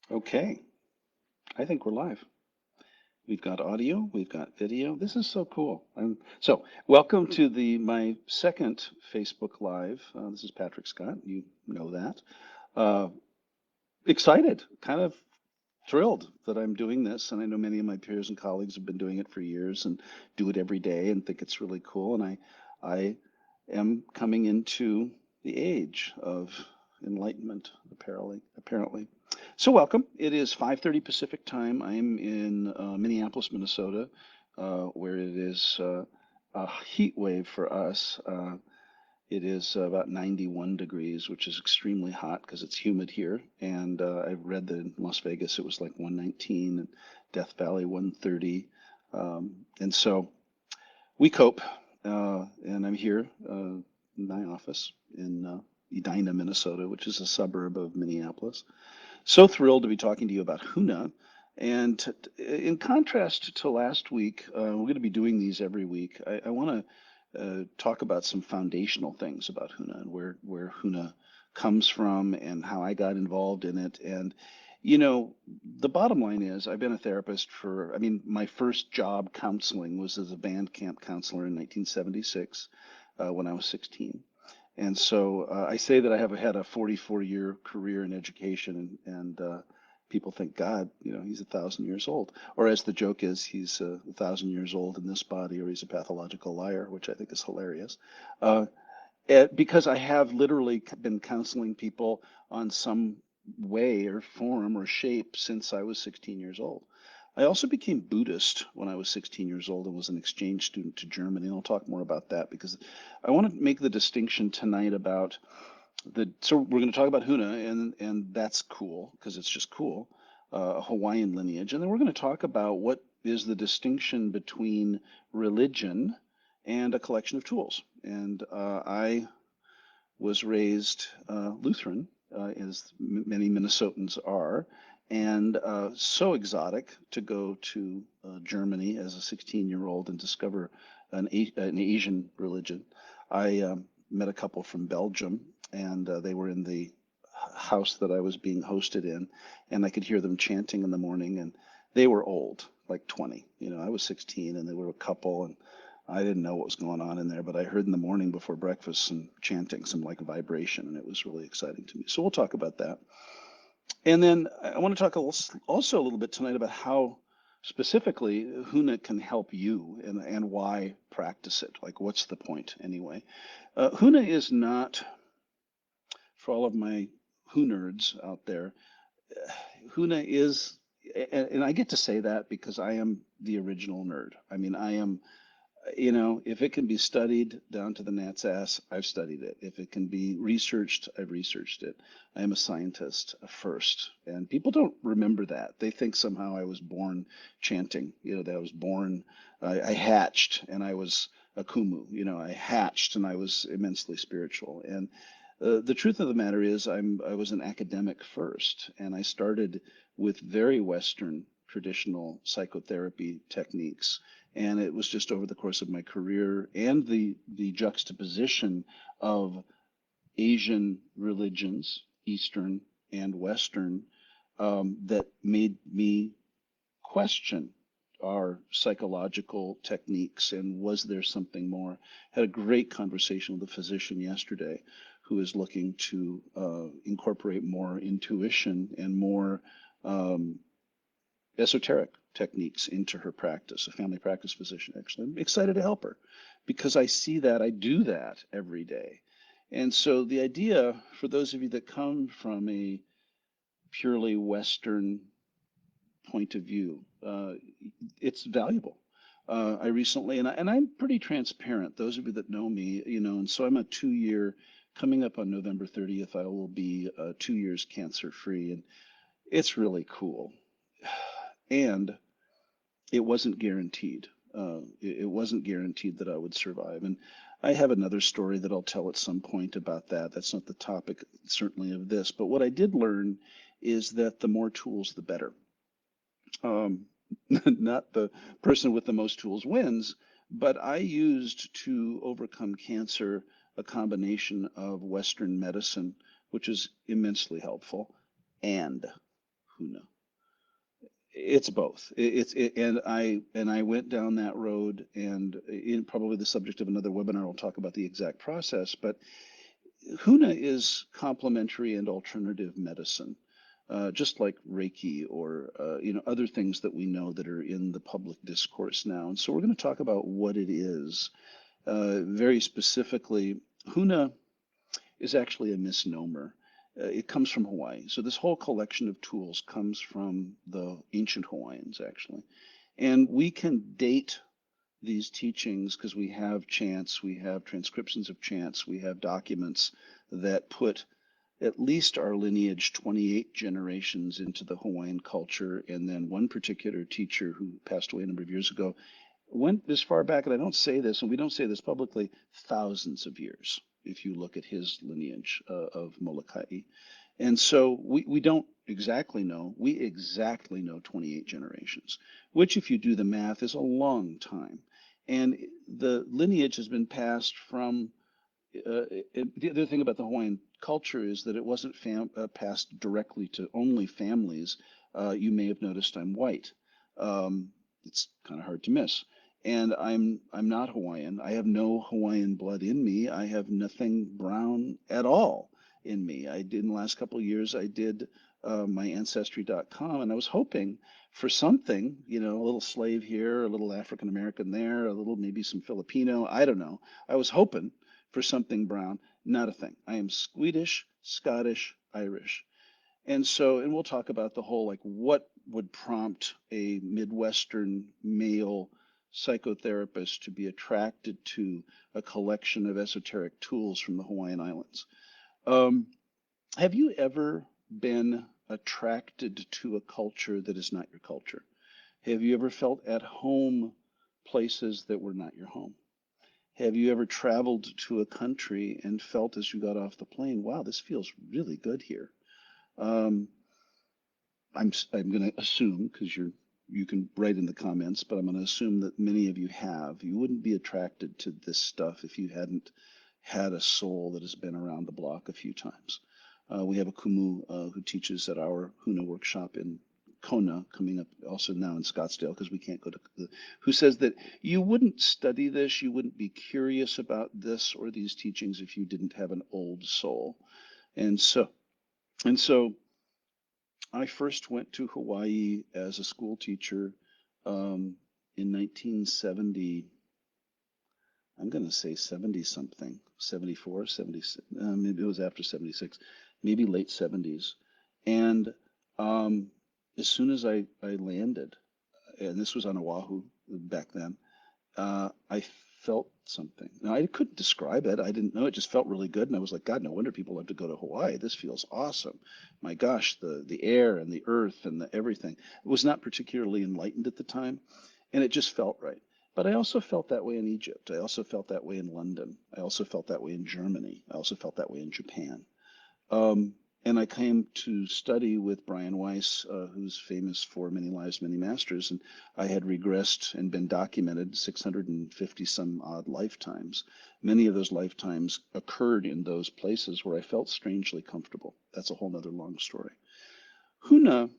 Okay, I think we're live. We've got audio, we've got video. This is so cool. So, welcome to the my second Facebook Live. This is Patrick Scott. You know that. Uh, Excited, kind of thrilled that I'm doing this, and I know many of my peers and colleagues have been doing it for years and do it every day and think it's really cool. And I am coming into the age of enlightenment, apparently. So welcome. It is 5:30 Pacific time. I'm in Minneapolis, Minnesota, where it is a heat wave for us. It is about 91 degrees, which is extremely hot because it's humid here. And I've read that in Las Vegas it was like 119 and Death Valley 130. And so we cope. And I'm here in my office in Edina, Minnesota, which is a suburb of Minneapolis. So thrilled to be talking to you about Huna. And in contrast to last week, we're going to be doing these every week. I want to talk about some foundational things about Huna and where Huna comes from and how I got involved in it. And, the bottom line is I've been a therapist I mean, my first job counseling was as a band camp counselor in 1976 when I was 16. And so I say that I have had a 44-year career in education, and people think, God, he's 1,000 years old. Or as the joke is, he's 1,000 years old in this body, or he's a pathological liar, which I think is hilarious. Uh, because I have literally been counseling people on some way or form or shape since I was 16 years old. I also became Buddhist when I was 16 years old and was an exchange student to Germany. And I'll talk more about that because I want to make the distinction tonight about so we're going to talk about Huna, and that's cool because it's just cool, Hawaiian lineage. And then we're going to talk about what is the distinction between religion and a collection of tools. And I was raised Lutheran, as many Minnesotans are, and so exotic to go to Germany as a 16-year-old and discover an Asian religion. I met a couple from Belgium, and they were in the house that I was being hosted in, and I could hear them chanting in the morning, and they were old, like 20. I was 16, and they were a couple, and I didn't know what was going on in there, but I heard in the morning before breakfast some chanting, some like vibration, and it was really exciting to me. So we'll talk about that. And then I want to talk also a little bit tonight about how specifically Huna can help you and why practice it. Like, what's the point anyway? Huna is not, for all of my Hu nerds out there, Huna is, and I get to say that because I am the original nerd. I mean, I am. If it can be studied down to the gnat's ass, I've studied it. If it can be researched, I've researched it. I am a scientist first, and people don't remember that. They think somehow I was born chanting, that I was born, I hatched and I was a kumu, I hatched and I was immensely spiritual. And the truth of the matter is, I was an academic first, and I started with very Western traditional psychotherapy techniques. And it was just over the course of my career and the juxtaposition of Asian religions, Eastern and Western, that made me question our psychological techniques and was there something more? Had a great conversation with a physician yesterday who is looking to incorporate more intuition and more um, esoteric techniques into her practice, a family practice physician, actually. I'm excited to help her because I see that, I do that every day. And so the idea for those of you that come from a purely Western point of view, it's valuable. I recently, and I'm pretty transparent, those of you that know me, and so I'm a 2 year, coming up on November 30th, I will be 2 years cancer free, and it's really cool. And it wasn't guaranteed. It wasn't guaranteed that I would survive. And I have another story that I'll tell at some point about that. That's not the topic, certainly, of this. But what I did learn is that the more tools, the better. Um, Not the person with the most tools wins, but I used to overcome cancer a combination of Western medicine, which is immensely helpful, and Huna. It's both. And I went down that road, and in probably the subject of another webinar, I'll talk about the exact process. But Huna is complementary and alternative medicine, just like Reiki or other things that we know that are in the public discourse now. And so we're going to talk about what it is. Very specifically, Huna is actually a misnomer. It comes from Hawaii. So this whole collection of tools comes from the ancient Hawaiians, actually. And we can date these teachings because we have chants, we have transcriptions of chants, we have documents that put at least our lineage 28 generations into the Hawaiian culture. And then one particular teacher who passed away a number of years ago went this far back, and I don't say this, and we don't say this publicly, thousands of years, if you look at his lineage of Molokai. And so we don't exactly know. We exactly know 28 generations, which, if you do the math, is a long time. And the lineage has been passed from the other thing about the Hawaiian culture is that it wasn't passed directly to only families. You may have noticed I'm white. Um, it's kind of hard to miss. And I'm not Hawaiian. I have no Hawaiian blood in me. I have nothing brown at all in me. I did in the last couple of years. I did my ancestry.com, and I was hoping for something, a little slave here, a little African American there, a little maybe some Filipino. I don't know. I was hoping for something brown. Not a thing. I am Swedish, Scottish, Irish. And we'll talk about the whole, like, what would prompt a Midwestern male psychotherapist to be attracted to a collection of esoteric tools from the Hawaiian Islands. Um, have you ever been attracted to a culture that is not your culture? Have you ever felt at home places that were not your home? Have you ever traveled to a country and felt as you got off the plane, wow, this feels really good here? Um, I'm going to assume, because you can write in the comments, but I'm going to assume that many of you have. You wouldn't be attracted to this stuff if you hadn't had a soul that has been around the block a few times. We have a kumu who teaches at our Huna workshop in Kona, coming up also now in Scottsdale because we can't go to who says that you wouldn't study this, you wouldn't be curious about this or these teachings if you didn't have an old soul. And so and so I first went to Hawaii as a school teacher in 1970. I'm going to say 70 something, 74, 76, maybe it was after 76, maybe late 70s. And as soon as I landed, and this was on Oahu back then, I felt something. Now, I couldn't describe it. I didn't know. It just felt really good. And I was like, God, no wonder people love to go to Hawaii. This feels awesome. My gosh, the air and the earth and the everything. It was not particularly enlightened at the time, and it just felt right. But I also felt that way in Egypt. I also felt that way in London. I also felt that way in Germany. I also felt that way in Japan. Um, and I came to study with Brian Weiss, who's famous for Many Lives, Many Masters, and I had regressed and been documented 650 some odd lifetimes. Many of those lifetimes occurred in those places where I felt strangely comfortable. That's a whole nother long story. Huna,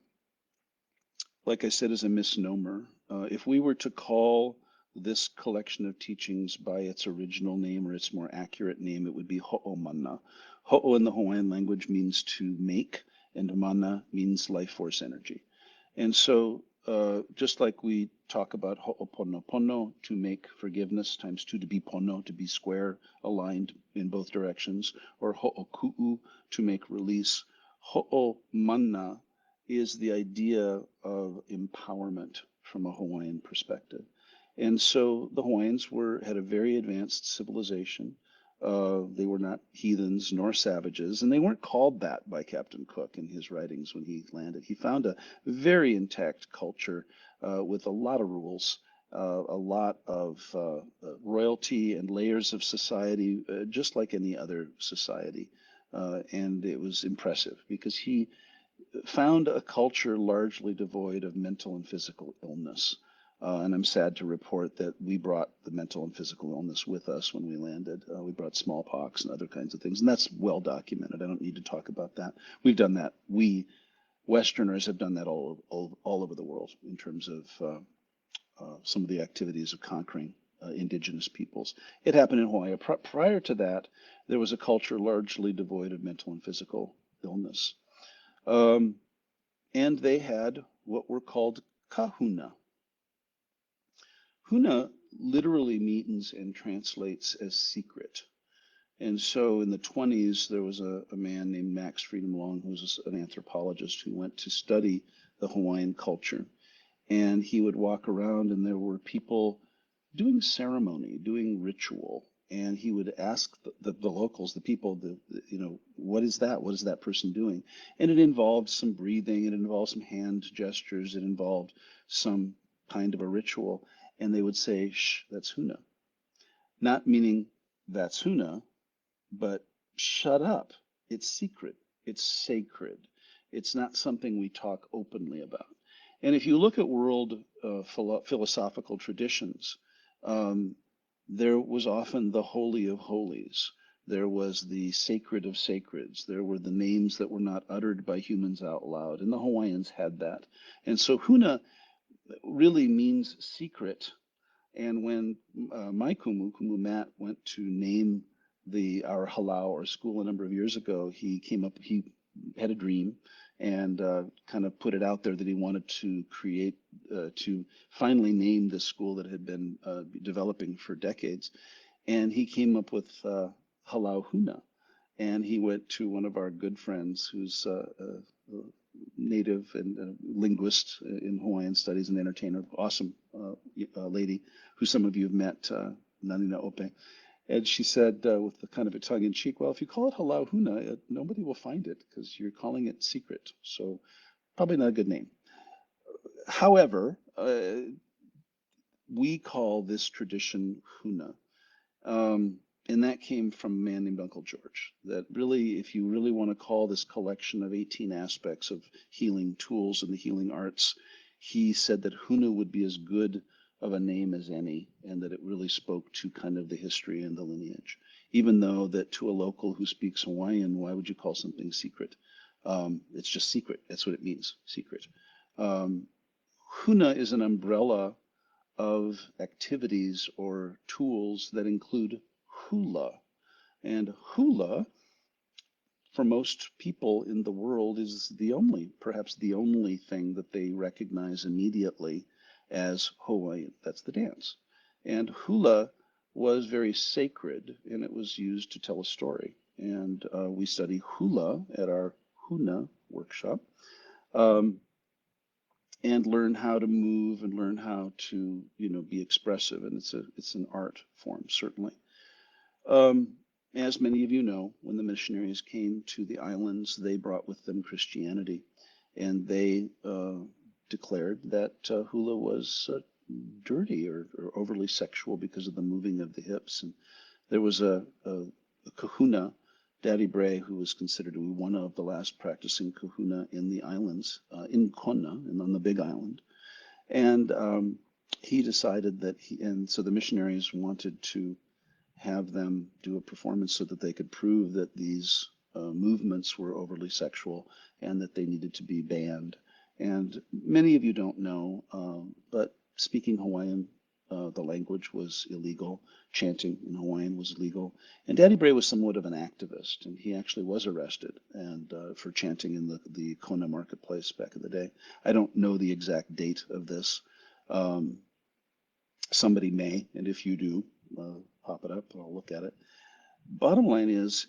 like I said, is a misnomer. If we were to call this collection of teachings by its original name or its more accurate name, it would be Ho'omana. Ho'o in the Hawaiian language means to make, and mana means life force energy. And so, just like we talk about ho'oponopono, to make forgiveness, times two, to be pono, to be square, aligned in both directions, or ho'oku'u, to make release, ho'omana is the idea of empowerment from a Hawaiian perspective. And so the Hawaiians had a very advanced civilization. They were not heathens nor savages, and they weren't called that by Captain Cook in his writings when he landed. He found a very intact culture with a lot of rules, a lot of royalty and layers of society, just like any other society. And it was impressive because he found a culture largely devoid of mental and physical illness. And I'm sad to report that we brought the mental and physical illness with us when we landed. We brought smallpox and other kinds of things, and that's well documented. I don't need to talk about that. We've done that. Westerners have done that all over the world in terms of some of the activities of conquering indigenous peoples. It happened in Hawaii. Prior to that, there was a culture largely devoid of mental and physical illness. Um, and they had what were called kahuna. Huna literally means and translates as secret. And so in the 20s, there was a man named Max Freedom Long, who was an anthropologist who went to study the Hawaiian culture. And he would walk around, and there were people doing ceremony, doing ritual. And he would ask the locals, the people, what is that? What is that person doing? And it involved some breathing, it involved some hand gestures, it involved some kind of a ritual. And they would say, shh, that's Huna. Not meaning that's Huna, but shut up. It's secret. It's sacred. It's not something we talk openly about. And if you look at world philosophical traditions, um, there was often the holy of holies. There was the sacred of sacreds. There were the names that were not uttered by humans out loud. And the Hawaiians had that. And so Huna really means secret. And when my Kumu Matt, went to name our halau or school a number of years ago, he had a dream and kind of put it out there that he wanted to to finally name this school that had been developing for decades. And he came up with Halau Huna. And he went to one of our good friends who's native and linguist in Hawaiian studies and entertainer, awesome lady who some of you have met, Nanina Ope. And she said, with the kind of a tongue in cheek, well, if you call it Halau Huna, nobody will find it because you're calling it secret. So probably not a good name. However, we call this tradition Huna. Um, and that came from a man named Uncle George. That really, if you really want to call this collection of 18 aspects of healing tools and the healing arts, he said that Huna would be as good of a name as any, and that it really spoke to kind of the history and the lineage. Even though that to a local who speaks Hawaiian, why would you call something secret? It's just secret. That's what it means, secret. Um, Huna is an umbrella of activities or tools that include hula. And hula, for most people in the world, is perhaps the only thing that they recognize immediately as Hawaiian. That's the dance. And hula was very sacred, and it was used to tell a story. And we study hula at our Huna workshop. Um, and learn how to move and learn how to, be expressive. And it's an art form, certainly. Um, as many of you know, when the missionaries came to the islands, they brought with them Christianity, and they declared that hula was dirty or overly sexual because of the moving of the hips. And there was a kahuna, Daddy Bray, who was considered to be one of the last practicing kahuna in the islands, in Kona, and on the Big Island. And he decided and so the missionaries wanted to have them do a performance so that they could prove that these movements were overly sexual and that they needed to be banned. And many of you don't know, but speaking Hawaiian, the language was illegal. Chanting in Hawaiian was illegal. And Daddy Bray was somewhat of an activist, and he actually was arrested and for chanting in the Kona marketplace back in the day. I don't know the exact date of this. Um, Somebody may, and if you do, pop it up and I'll look at it. Bottom line is,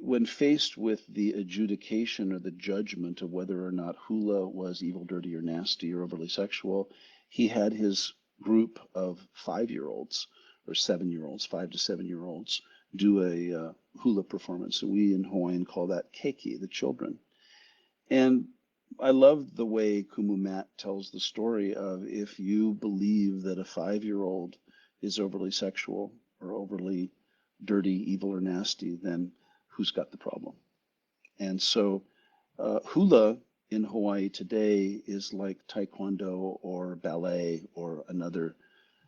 when faced with the adjudication or the judgment of whether or not hula was evil, dirty, or nasty or overly sexual, he had his group of 5-year-olds or 7-year-olds, 5 to 7-year-olds, do a hula performance. And we in Hawaiian call that keiki, the children. And I love the way Kumu Matt tells the story of if you believe that a 5-year-old is overly sexual or overly dirty, evil, or nasty, then who's got the problem? And so hula in Hawaii today is like taekwondo or ballet or another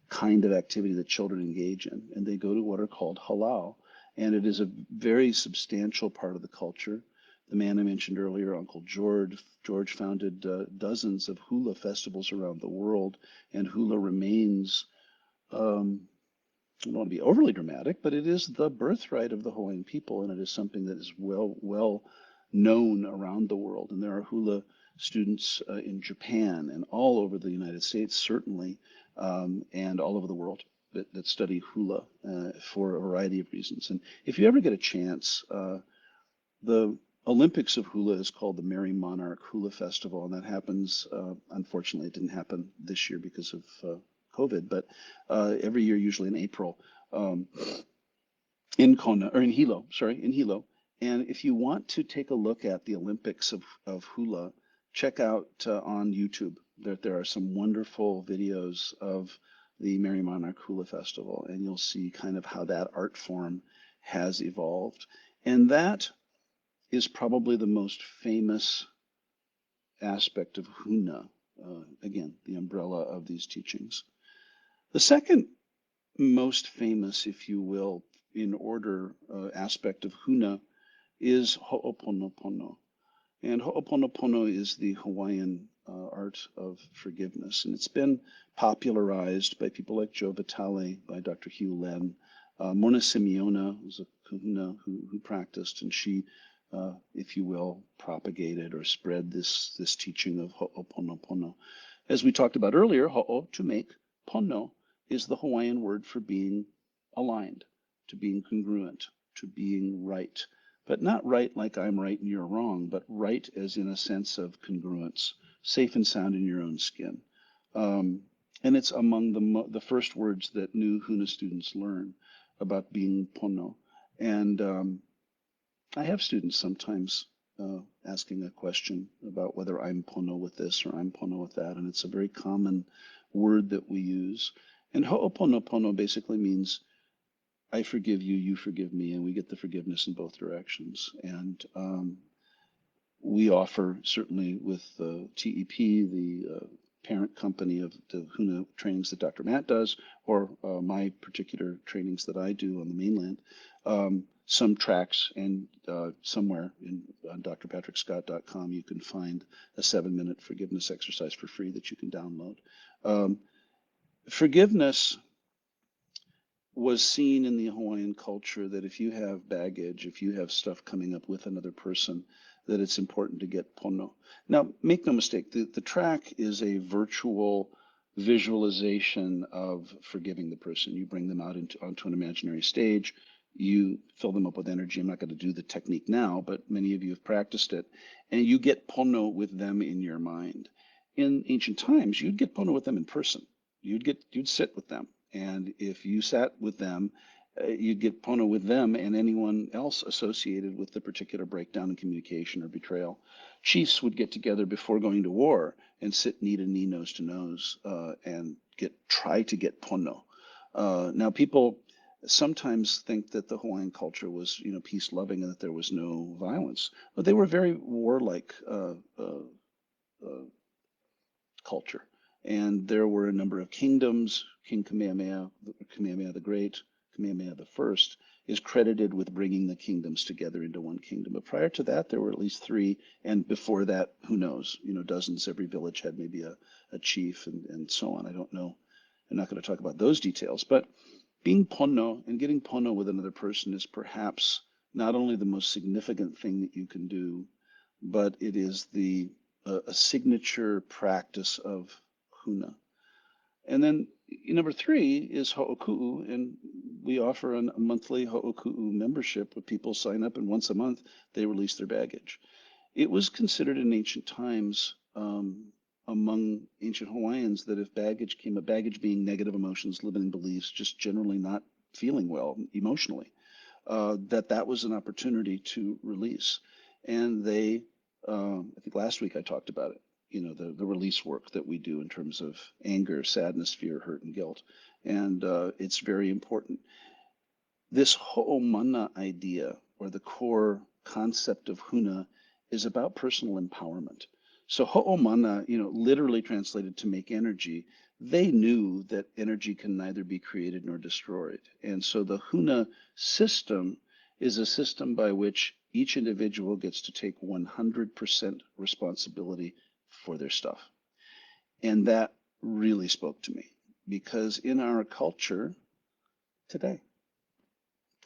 kind of activity that children engage in. And they go to what are called halau. And it is a very substantial part of the culture. The man I mentioned earlier, Uncle George founded dozens of hula festivals around the world, and hula remains, I don't want to be overly dramatic, but it is the birthright of the Hawaiian people, and it is something that is well known around the world. And there are hula students in Japan and all over the United States, certainly, and all over the world that study hula for a variety of reasons. And if you ever get a chance, the Olympics of Hula is called the Merry Monarch Hula Festival, and that happens. Unfortunately, it didn't happen this year because of COVID, but every year, usually in April, um, in Kona or in Hilo, sorry, in Hilo. And if you want to take a look at the Olympics of Hula, check out on YouTube. There are some wonderful videos of the Merry Monarch Hula Festival, and you'll see kind of how that art form has evolved. And that is probably the most famous aspect of Huna, again, the umbrella of these teachings. The second most famous, if you will, in order aspect of Huna is Ho'oponopono. And Ho'oponopono is the Hawaiian art of forgiveness. And it's been popularized by people like Joe Vitale, by Dr. Hugh Len. Mona Simeona was a kahuna who practiced, and she, if you will, propagated or spread this teaching of Ho'oponopono. As we talked about earlier, Ho'o, to make, pono is the Hawaiian word for being aligned, to being congruent, to being right. But not right like I'm right and you're wrong, but right as in a sense of congruence, safe and sound in your own skin. And it's among the first words that new Huna students learn about being pono. And I have students sometimes asking a question about whether I'm pono with this or I'm pono with that, and it's a very common word that we use. And ho'oponopono basically means I forgive you, you forgive me, and we get the forgiveness in both directions. And we offer, certainly with TEP, the parent company of the Huna trainings that Dr. Matt does, or my particular trainings that I do on the mainland, some tracks, and somewhere on drpatrickscott.com you can find a 7-minute forgiveness exercise for free that you can download. Forgiveness was seen in the Hawaiian culture that if you have baggage, if you have stuff coming up with another person, that it's important to get pono. Now, make no mistake, the track is a virtual visualization of forgiving the person. You bring them out onto an imaginary stage, you fill them up with energy. I'm not going to do the technique now, but many of you have practiced it, and you get pono with them in your mind. In ancient times, you'd get pono with them in person. You'd sit with them. And if you sat with them, you'd get pono with them and anyone else associated with the particular breakdown in communication or betrayal. Chiefs would get together before going to war and sit knee to knee, nose to nose, and try to get pono. Now, people sometimes think that the Hawaiian culture was, peace loving and that there was no violence, but they were very warlike culture. And there were a number of kingdoms. King Kamehameha, Kamehameha the Great, Kamehameha the First, is credited with bringing the kingdoms together into one kingdom. But prior to that, there were at least 3. And before that, who knows? Dozens. Every village had maybe a chief and so on. I don't know. I'm not going to talk about those details. But being pono and getting pono with another person is perhaps not only the most significant thing that you can do, but it is a signature practice of Huna. And then number 3 is Ho'oku'u, and we offer a monthly Ho'oku'u membership where people sign up, and once a month they release their baggage. It was considered in ancient times among ancient Hawaiians that if baggage being negative emotions, limiting beliefs, just generally not feeling well emotionally, that was an opportunity to release. And they, I think last week I talked about it, the release work that we do in terms of anger, sadness, fear, hurt, and guilt. And it's very important. This ho'omana idea, or the core concept of Huna, is about personal empowerment. So ho'omana, literally translated to make energy, they knew that energy can neither be created nor destroyed. And so the Huna system is a system by which Each individual gets to take 100% responsibility for their stuff. And that really spoke to me because in our culture today,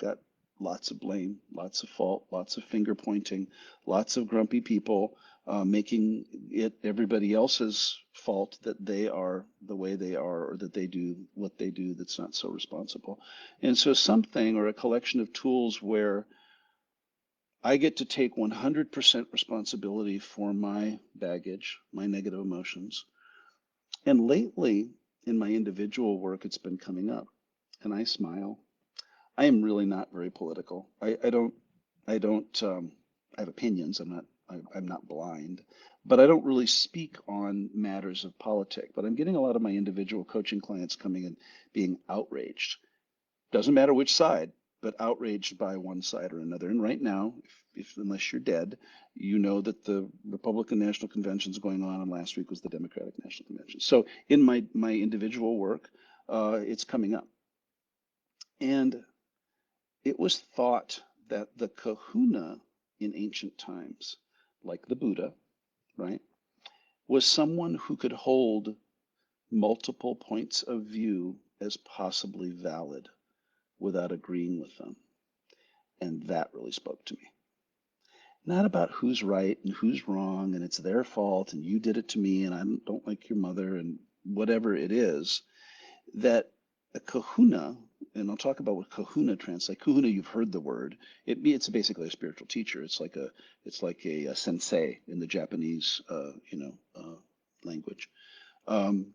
got lots of blame, lots of fault, lots of finger pointing, lots of grumpy people making it everybody else's fault that they are the way they are or that they do what they do that's not so responsible. And so something or a collection of tools where I get to take 100% responsibility for my baggage, my negative emotions. And lately in my individual work, it's been coming up and I smile. I am really not very political. I have opinions. I'm not blind, but I don't really speak on matters of politics. But I'm getting a lot of my individual coaching clients coming and being outraged. Doesn't matter which side, but outraged by one side or another. And right now, if unless you're dead, you know that the Republican National Convention is going on, and last week was the Democratic National Convention. So in my individual work, it's coming up, and it was thought that the kahuna in ancient times, like the Buddha, right, was someone who could hold multiple points of view as possibly valid without agreeing with them. And that really spoke to me. Not about who's right and who's wrong and it's their fault and you did it to me and I don't like your mother and whatever it is, that a kahuna, and I'll talk about what kahuna translates. Kahuna, you've heard the word. It's basically a spiritual teacher. It's like a sensei in the Japanese, language. Um,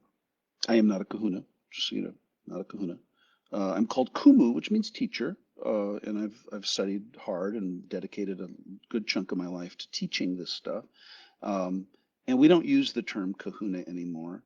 I am not a kahuna, just so you know, not a kahuna. I'm called kumu, which means teacher, and I've studied hard and dedicated a good chunk of my life to teaching this stuff. Um, and we don't use the term kahuna anymore.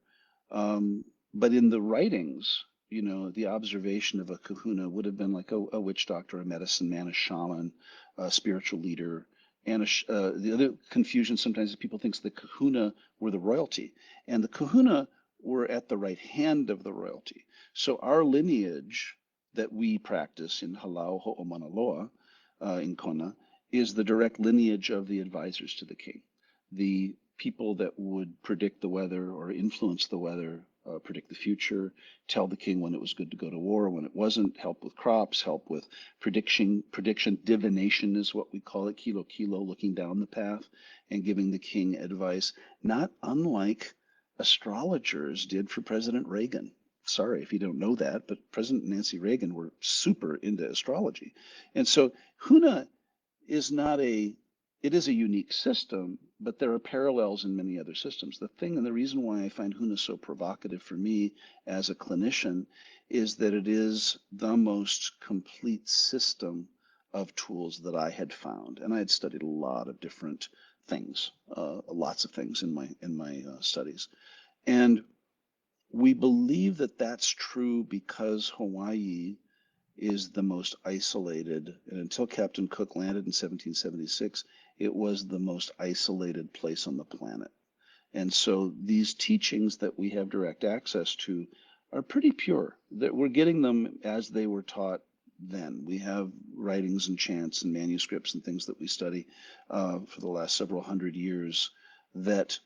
Um, but in the writings, the observation of a kahuna would have been like a witch doctor, a medicine man, a shaman, a spiritual leader. And the other confusion sometimes is people think the kahuna were the royalty, and the kahuna were at the right hand of the royalty. So our lineage that we practice in Halau Ho'omanaloa in Kona is the direct lineage of the advisors to the king, the people that would predict the weather or influence the weather, predict the future, tell the king when it was good to go to war, when it wasn't, help with crops, help with prediction, divination is what we call it, kilo, looking down the path and giving the king advice, not unlike astrologers did for President Reagan. Sorry if you don't know that, but President Nancy Reagan were super into astrology. And so Huna is not a, it is a unique system, but there are parallels in many other systems. The thing and the reason why I find Huna so provocative for me as a clinician is that it is the most complete system of tools that I had found. And I had studied a lot of different things, lots of things in my studies. And we believe that that's true because Hawaii is the most isolated, and until Captain Cook landed in 1776, it was the most isolated place on the planet. And so these teachings that we have direct access to are pretty pure. That we're getting them as they were taught then. We have writings and chants and manuscripts and things that we study for the last several hundred years that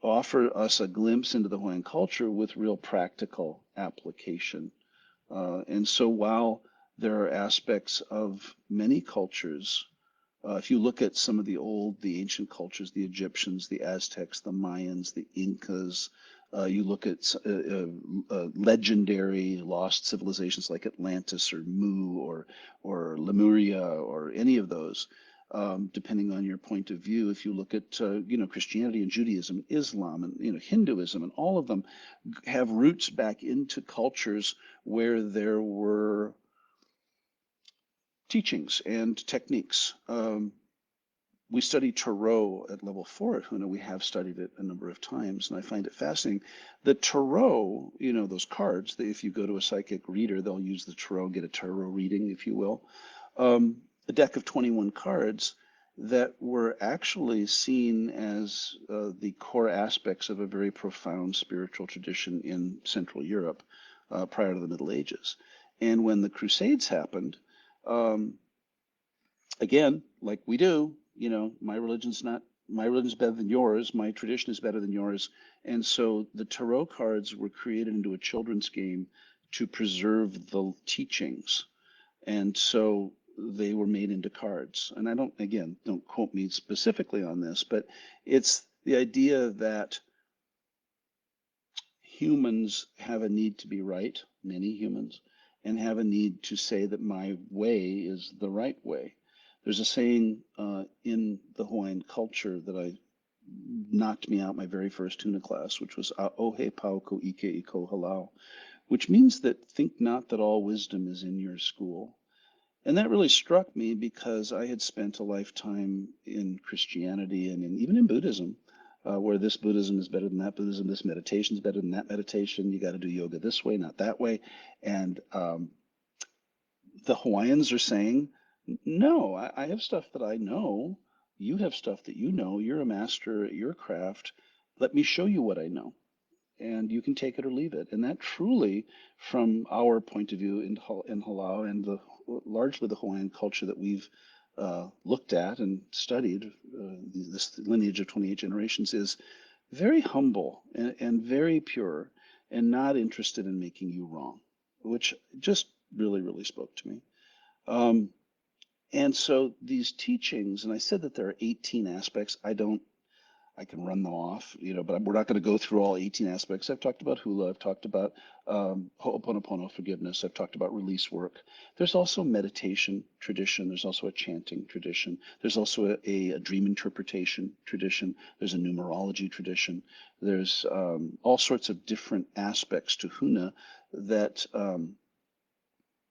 offer us a glimpse into the Hawaiian culture with real practical application. And so while there are aspects of many cultures, if you look at some of the ancient cultures, the Egyptians, the Aztecs, the Mayans, the Incas, you look at legendary lost civilizations like Atlantis or Mu or Lemuria or any of those, depending on your point of view. If you look at Christianity and Judaism, Islam, and Hinduism, and all of them have roots back into cultures where there were teachings and techniques. We study Tarot at level 4 at Huna. We have studied it a number of times, and I find it fascinating. The Tarot, those cards, if you go to a psychic reader, they'll use the Tarot, get a Tarot reading, if you will. A deck of 21 cards that were actually seen as the core aspects of a very profound spiritual tradition in Central Europe prior to the Middle Ages. And when the Crusades happened, again, like we do, my religion's better than yours, my tradition is better than yours. And so the tarot cards were created into a children's game to preserve the teachings. And so they were made into cards. And I don't, again, don't quote me specifically on this, but it's the idea that humans have a need to be right, many humans, and have a need to say that my way is the right way. There's a saying in the Hawaiian culture that I knocked me out my very first tuna class, which was Ohe Pau Ko Ike Iko Halau, which means that think not that all wisdom is in your school. And that really struck me because I had spent a lifetime in Christianity and even in Buddhism, where this Buddhism is better than that Buddhism, this meditation is better than that meditation. You got to do yoga this way, not that way. And the Hawaiians are saying, no, I have stuff that I know. You have stuff that you know. You're a master at your craft. Let me show you what I know, and you can take it or leave it. And that truly, from our point of view in Palau and largely the Hawaiian culture that we've looked at and studied, this lineage of 28 generations, is very humble and very pure and not interested in making you wrong, which just really, really spoke to me. Um, and so these teachings, and I said that there are 18 aspects. I can run them off, but we're not going to go through all 18 aspects. I've talked about hula. I've talked about Ho'oponopono, forgiveness. I've talked about release work. There's also meditation tradition. There's also a chanting tradition. There's also a dream interpretation tradition. There's a numerology tradition. There's all sorts of different aspects to Huna that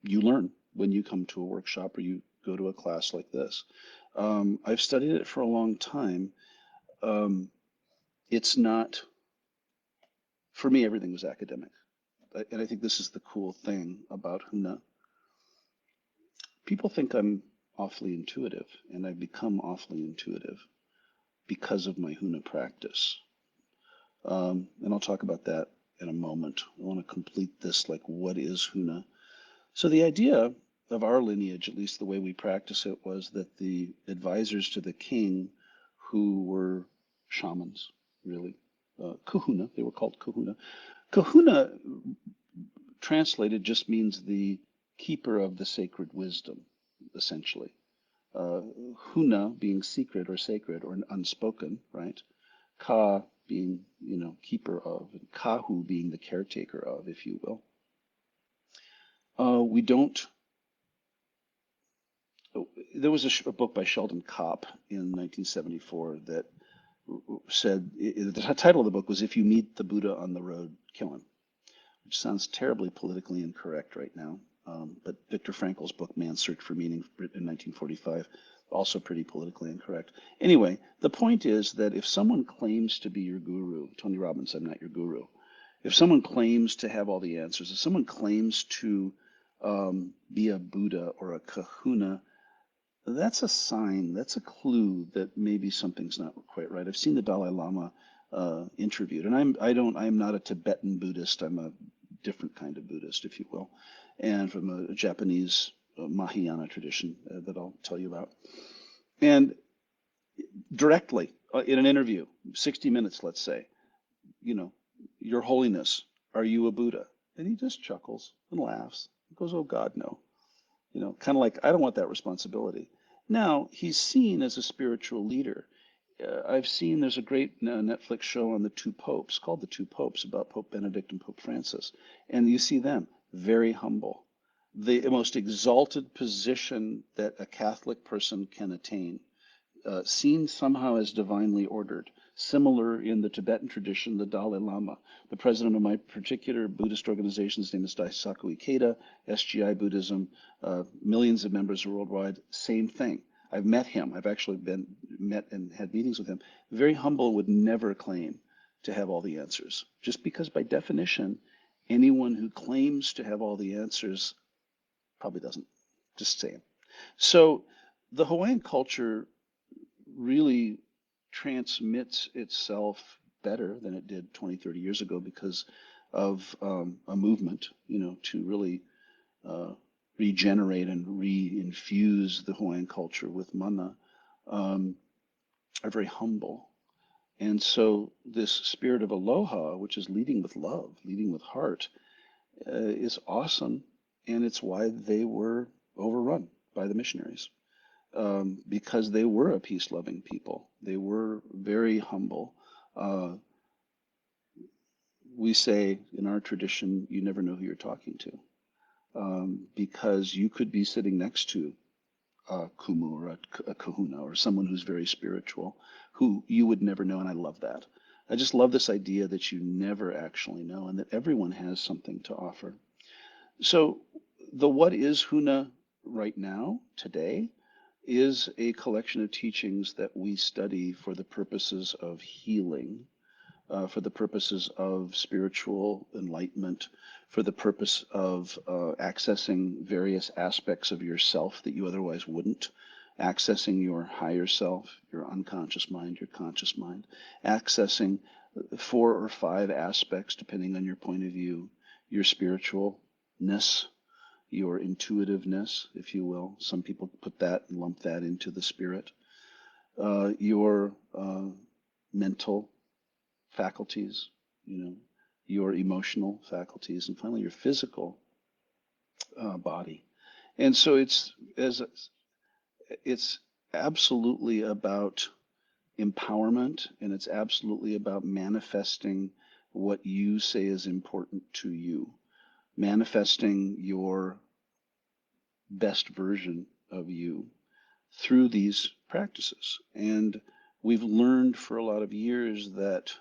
you learn when you come to a workshop or you go to a class like this. I've studied it for a long time. It's not, for me, everything was academic. And I think this is the cool thing about Huna. People think I'm awfully intuitive, and I've become awfully intuitive because of my Huna practice. And I'll talk about that in a moment. I want to complete this, like, what is Huna? So the idea of our lineage, at least the way we practice it, was that the advisors to the king, who were shamans, really, kahuna, they were called kahuna. Kahuna translated just means the keeper of the sacred wisdom, essentially. Huna being secret or sacred or unspoken, right? Ka being, keeper of, and Kahu being the caretaker of, if you will. We don't. There was a book by Sheldon Kopp in 1974 that said the title of the book was "If You Meet the Buddha on the Road, Kill Him," which sounds terribly politically incorrect right now. But Viktor Frankl's book, Man's Search for Meaning, written in 1945, also pretty politically incorrect. Anyway, the point is that if someone claims to be your guru, Tony Robbins, I'm not your guru. If someone claims to have all the answers, if someone claims to be a Buddha or a kahuna, that's a sign, that's a clue that maybe something's not quite right. I've seen the Dalai Lama interviewed, and I'm not a Tibetan Buddhist. I'm a different kind of Buddhist, if you will, and from a Japanese Mahayana tradition that I'll tell you about. And directly in an interview, 60 minutes, let's say, you know, Your Holiness, are you a Buddha? And he just chuckles and laughs. He goes, oh God, no. Kind of like, I don't want that responsibility. Now, he's seen as a spiritual leader. I've seen there's a great Netflix show on the two popes called The Two Popes about Pope Benedict and Pope Francis. And you see them very humble. The most exalted position that a Catholic person can attain, seen somehow as divinely ordered. Similar in the Tibetan tradition, the Dalai Lama. The president of my particular Buddhist organization, his name is Daisaku Ikeda, SGI Buddhism, millions of members worldwide, same thing. I've met him. I've actually met and had meetings with him. Very humble, would never claim to have all the answers. Just because by definition, anyone who claims to have all the answers probably doesn't. Just saying. So the Hawaiian culture really transmits itself better than it did 20, 30 years ago because of a movement, to really uh, regenerate and re-infuse the Hawaiian culture with mana, um, are very humble. And so this spirit of aloha, which is leading with love, leading with heart, is awesome. And it's why they were overrun by the missionaries, because they were a peace-loving people. They were very humble. Uh, we say in our tradition, you never know who you're talking to, because you could be sitting next to a kumu or a kahuna or someone who's very spiritual who you would never know. And I love that. I just love this idea that you never actually know and that everyone has something to offer. So, the What is Huna right now, today, is a collection of teachings that we study for the purposes of healing, for the purposes of spiritual enlightenment, for the purpose of accessing various aspects of yourself that you otherwise wouldn't, accessing your higher self, your unconscious mind, your conscious mind, accessing 4 or 5 aspects, depending on your point of view, your spiritualness, your intuitiveness, if you will. Some people put that and lump that into the spirit. Your mental faculties, you know, your emotional faculties, and finally your physical body. And so it's absolutely about empowerment, and it's absolutely about manifesting what you say is important to you, manifesting your best version of you through these practices. And we've learned for a lot of years that,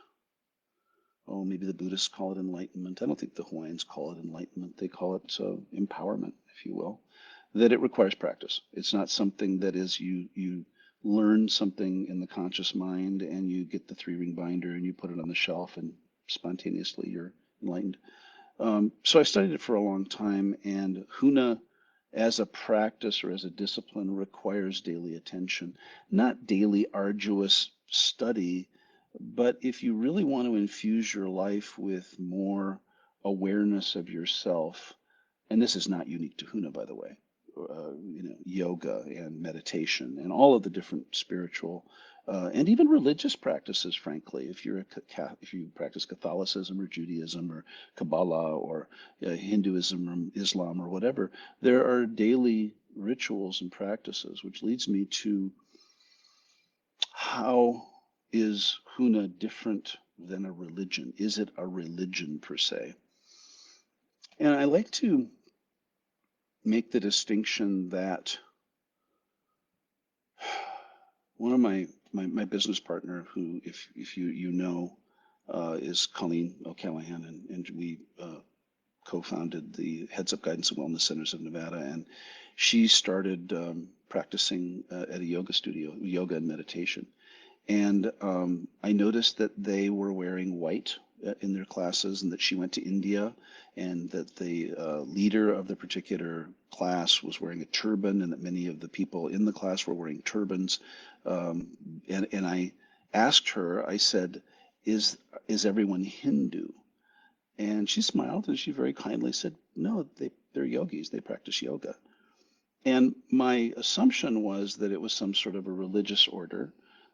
oh, maybe the Buddhists call it enlightenment. I don't think the Hawaiians call it enlightenment. They call it empowerment, if you will. That it requires practice. It's not something that is you learn something in the conscious mind and you get the 3-ring binder and you put it on the shelf and spontaneously you're enlightened. So I studied it for a long time, and Huna as a practice or as a discipline requires daily attention, not daily arduous study, but if you really want to infuse your life with more awareness of yourself, and this is not unique to Huna, by the way, yoga and meditation and all of the different spiritual and even religious practices, frankly, if you practice Catholicism or Judaism or Kabbalah or Hinduism or Islam or whatever, there are daily rituals and practices, which leads me to how is Huna different than a religion? Is it a religion per se? And I like to make the distinction that one of my business partner, who, if you know, is Colleen O'Callahan, and we co-founded the Heads Up Guidance and Wellness Centers of Nevada, and she started practicing at a yoga studio, yoga and meditation. And I noticed that they were wearing white in their classes, and that she went to India, and that the leader of the particular class was wearing a turban, and that many of the people in the class were wearing turbans. And I asked her, I said, is everyone Hindu? And she smiled and she very kindly said, no, they're yogis, they practice yoga. And my assumption was that it was some sort of a religious order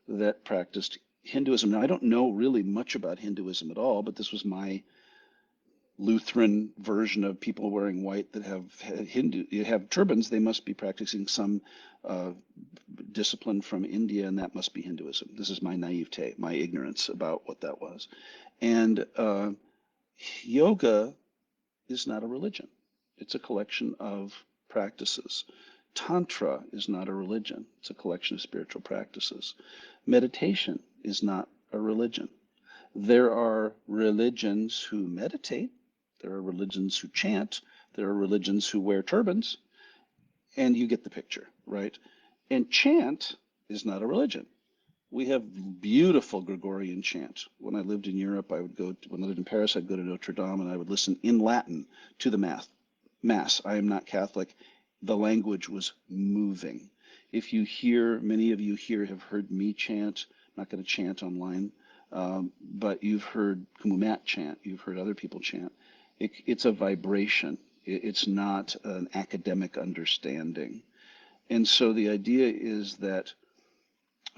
that practiced Hinduism. Now, I don't know really much about Hinduism at all, but this was my Lutheran version of people wearing white that have turbans. They must be practicing some uh, discipline from India, and that must be Hinduism. This is my naivete, my ignorance about what that was. And yoga is not a religion. It's a collection of practices. Tantra is not a religion. It's a collection of spiritual practices. Meditation is not a religion. There are religions who meditate. There are religions who chant. There are religions who wear turbans. And you get the picture, right? And chant is not a religion. We have beautiful Gregorian chant. When I lived in Europe, when I lived in Paris, I'd go to Notre Dame and I would listen in Latin to the Mass. I am not Catholic. The language was moving. If you hear, many of you here have heard me chant. I'm not going to chant online, but you've heard Kumu Matt chant. You've heard other people chant. It's a vibration. It's not an academic understanding. And so the idea is that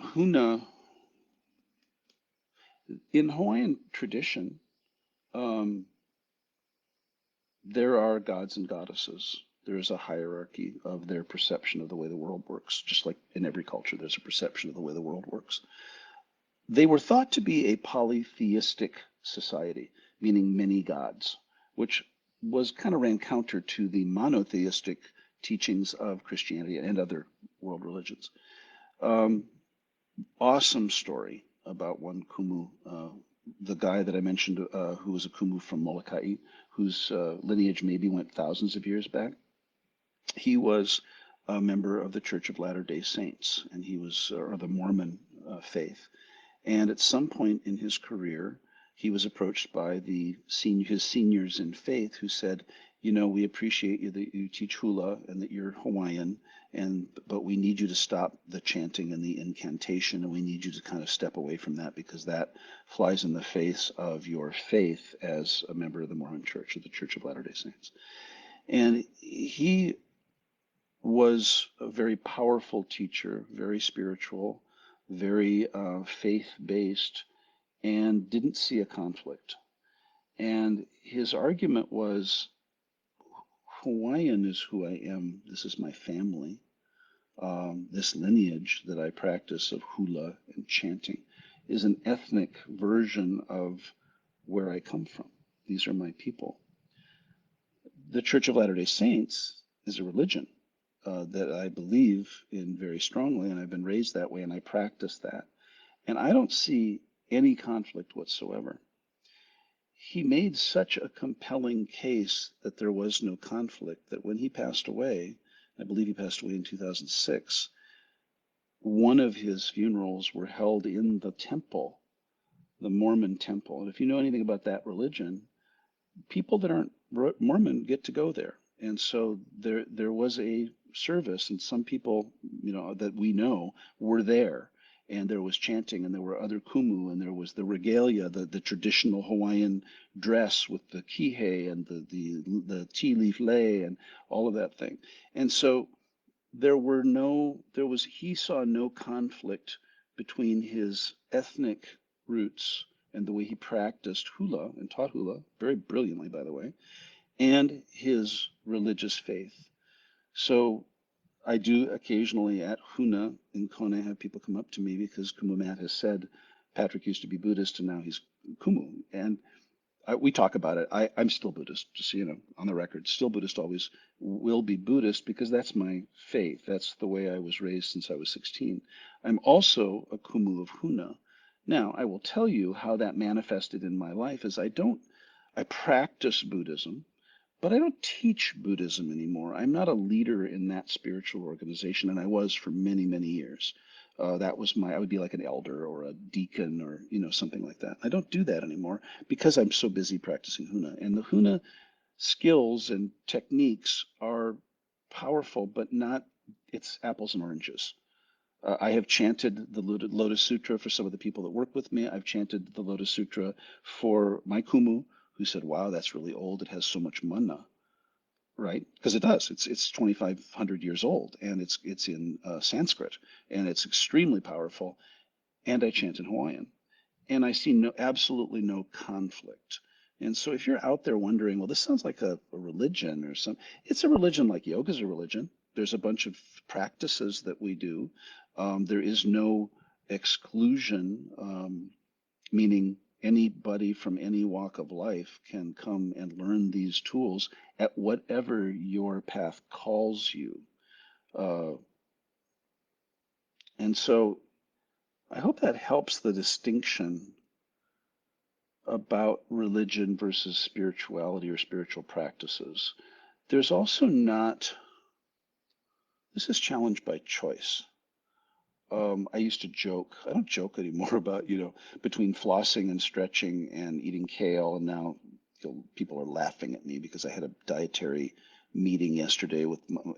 Huna, in Hawaiian tradition, um, there are gods and goddesses. There is a hierarchy of their perception of the way the world works, just like in every culture, there's a perception of the way the world works. They were thought to be a polytheistic society, meaning many gods, which was kind of ran counter to the monotheistic teachings of Christianity and other world religions. Um, awesome story about one Kumu, the guy that I mentioned who was a Kumu from Molokai, whose lineage maybe went thousands of years back. He was a member of the Church of Latter-day Saints, and he was, or the Mormon faith. And at some point in his career, he was approached by his seniors in faith who said, you know, we appreciate you that you teach hula and that you're Hawaiian, but we need you to stop the chanting and the incantation, and we need you to kind of step away from that because that flies in the face of your faith as a member of the Mormon Church, of the Church of Latter-day Saints. And he was a very powerful teacher, very spiritual, very faith-based, and didn't see a conflict. And his argument was, Hawaiian is who I am. This is my family. This lineage that I practice of hula and chanting is an ethnic version of where I come from. These are my people. The Church of Latter-day Saints is a religion that I believe in very strongly, and I've been raised that way, and I practice that. And I don't see any conflict whatsoever. He made such a compelling case that there was no conflict that when he passed away, I believe he passed away in 2006, one of his funerals were held in the temple, the Mormon temple. And if you know anything about that religion, people that aren't Mormon get to go there. And so there was a service, and some people, you know, that we know were there. And there was chanting, and there were other kumu, and there was the regalia, the traditional Hawaiian dress with the kihei and the tea leaf lei and all of that thing. And so he saw no conflict between his ethnic roots and the way he practiced hula and taught hula, very brilliantly, by the way, and his religious faith. So I do occasionally at Huna in Kona have people come up to me because Kumu Matt has said Patrick used to be Buddhist and now he's Kumu. And we talk about it. I'm still Buddhist, just so you know, on the record. Still Buddhist, always will be Buddhist because that's my faith. That's the way I was raised since I was 16. I'm also a Kumu of Huna. Now, I will tell you how that manifested in my life is I practice Buddhism, but I don't teach Buddhism anymore. I'm not a leader in that spiritual organization, and I was for many, many years. I would be like an elder or a deacon or, you know, something like that. I don't do that anymore because I'm so busy practicing Huna. And the Huna skills and techniques are powerful, but not, it's apples and oranges. I have chanted the Lotus Sutra for some of the people that work with me. I've chanted the Lotus Sutra for my Kumu, who said, wow, that's really old. It has so much mana, right? Because it does. It's 2,500 years old, and it's in Sanskrit, and it's extremely powerful. And I chant in Hawaiian, and I see absolutely no conflict. And so if you're out there wondering, well, this sounds like a religion or something, it's a religion like yoga's a religion. There's a bunch of practices that we do. There is no exclusion, meaning anybody from any walk of life can come and learn these tools at whatever your path calls you. Uh, and so I hope that helps the distinction about religion versus spirituality or spiritual practices. There's also not, this is challenged by choice. I used to joke, I don't joke anymore about, you know, between flossing and stretching and eating kale. And now people are laughing at me because I had a dietary meeting yesterday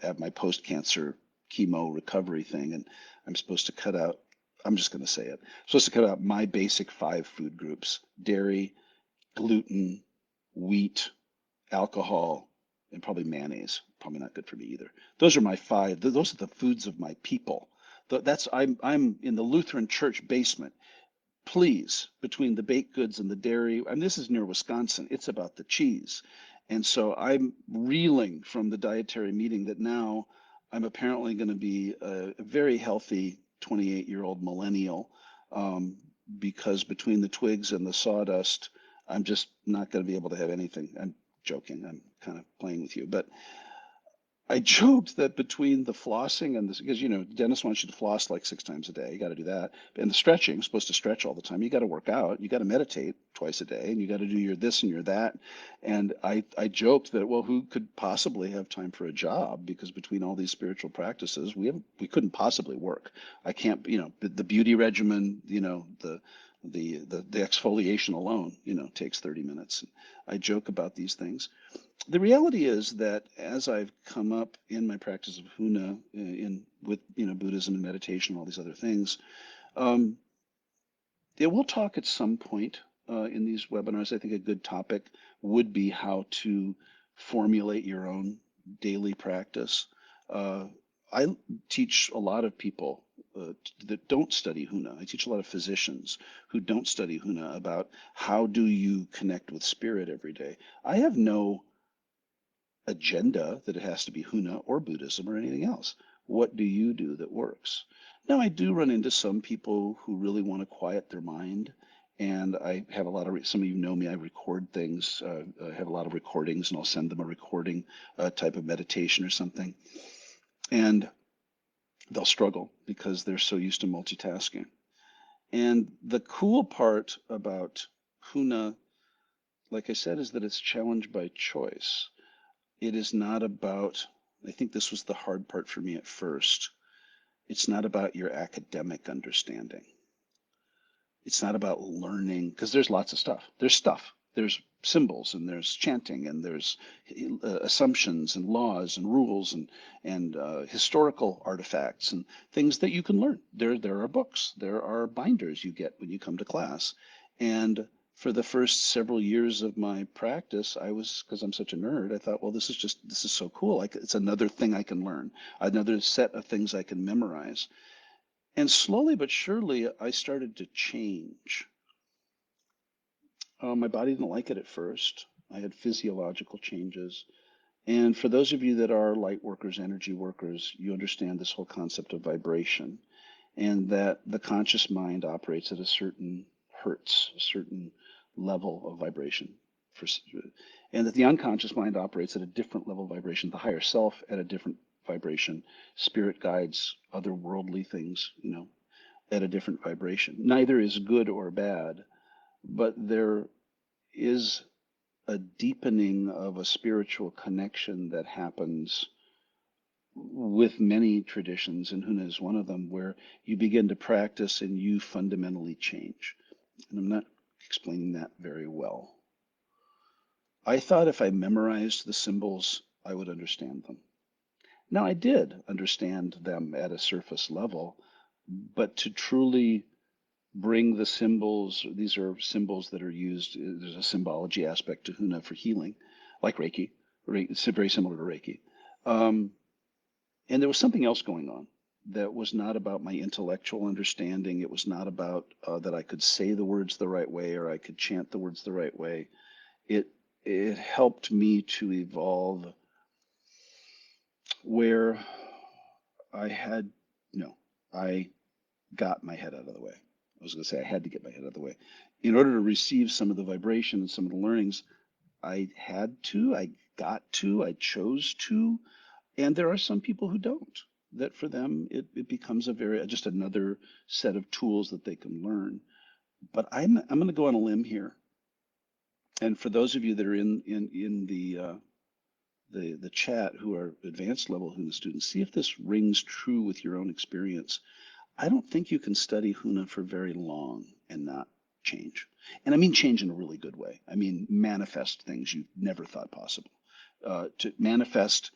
at my post-cancer chemo recovery thing. And I'm supposed to cut out, I'm just going to say it, I'm supposed to cut out my basic 5 food groups: dairy, gluten, wheat, alcohol, and probably mayonnaise. Probably not good for me either. Those are my five. Those are the foods of my people. That's I'm in the Lutheran church basement. Please, between the baked goods and the dairy, and this is near Wisconsin, it's about the cheese. And so I'm reeling from the dietary meeting that now I'm apparently going to be a very healthy 28-year-old millennial, because between the twigs and the sawdust, I'm just not going to be able to have anything. I'm joking. I'm kind of playing with you, but I joked that between the flossing and this, because dentist wants you to floss like 6 times a day. You got to do that. And the stretching, supposed to stretch all the time. You got to work out. You got to meditate twice a day, and you got to do your this and your that. And I joked that, well, who could possibly have time for a job? Because between all these spiritual practices, we couldn't possibly work. I can't, the beauty regimen, the exfoliation alone, takes 30 minutes. I joke about these things. The reality is that as I've come up in my practice of Huna, with Buddhism and meditation and all these other things, um, yeah, we'll talk at some point in these webinars. I think a good topic would be how to formulate your own daily practice. Uh, I teach a lot of people that don't study Huna. I teach a lot of physicians who don't study Huna about how do you connect with spirit every day. I have no agenda that it has to be Huna or Buddhism or anything else. What do you do that works? Now, I do run into some people who really want to quiet their mind, and I have a lot of, some of you know me, I record things. I have a lot of recordings, and I'll send them a recording type of meditation or something. And they'll struggle because they're so used to multitasking. And the cool part about Huna, like I said, is that it's challenged by choice. It is not about, I think this was the hard part for me at first. It's not about your academic understanding. It's not about learning, because there's lots of stuff. There's stuff. There's symbols and there's chanting and there's assumptions and laws and rules and historical artifacts and things that you can learn. There are books. There are binders you get when you come to class. And for the first several years of my practice, because I'm such a nerd, I thought, well, this is so cool. It's another thing I can learn, another set of things I can memorize. And slowly but surely, I started to change. My body didn't like it at first. I had physiological changes. And for those of you that are light workers, energy workers, you understand this whole concept of vibration, and that the conscious mind operates at a certain hertz, a certain level of vibration. For, and that the unconscious mind operates at a different level of vibration, the higher self at a different vibration, spirit guides, otherworldly things, at a different vibration. Neither is good or bad, but there is a deepening of a spiritual connection that happens with many traditions, and Huna is one of them, where you begin to practice and you fundamentally change. And I'm not explaining that very well. I thought if I memorized the symbols, I would understand them. Now, I did understand them at a surface level, but to truly bring the symbols, these are symbols that are used, there's a symbology aspect to Huna for healing, like Reiki. It's very similar to Reiki. And there was something else going on that was not about my intellectual understanding. It was not about that I could say the words the right way or I could chant the words the right way. It it helped me to evolve where I had no, I got my head out of the way. I was going to say I had to get my head out of the way. In order to receive some of the vibration and some of the learnings, I had to, I got to, I chose to. And there are some people who don't, that for them it becomes just another set of tools that they can learn. But I'm going to go on a limb here. And for those of you that are in the chat who are advanced level Huna students, see if this rings true with your own experience. I don't think you can study Huna for very long and not change. And I mean change in a really good way. I mean manifest things you never thought possible. To manifest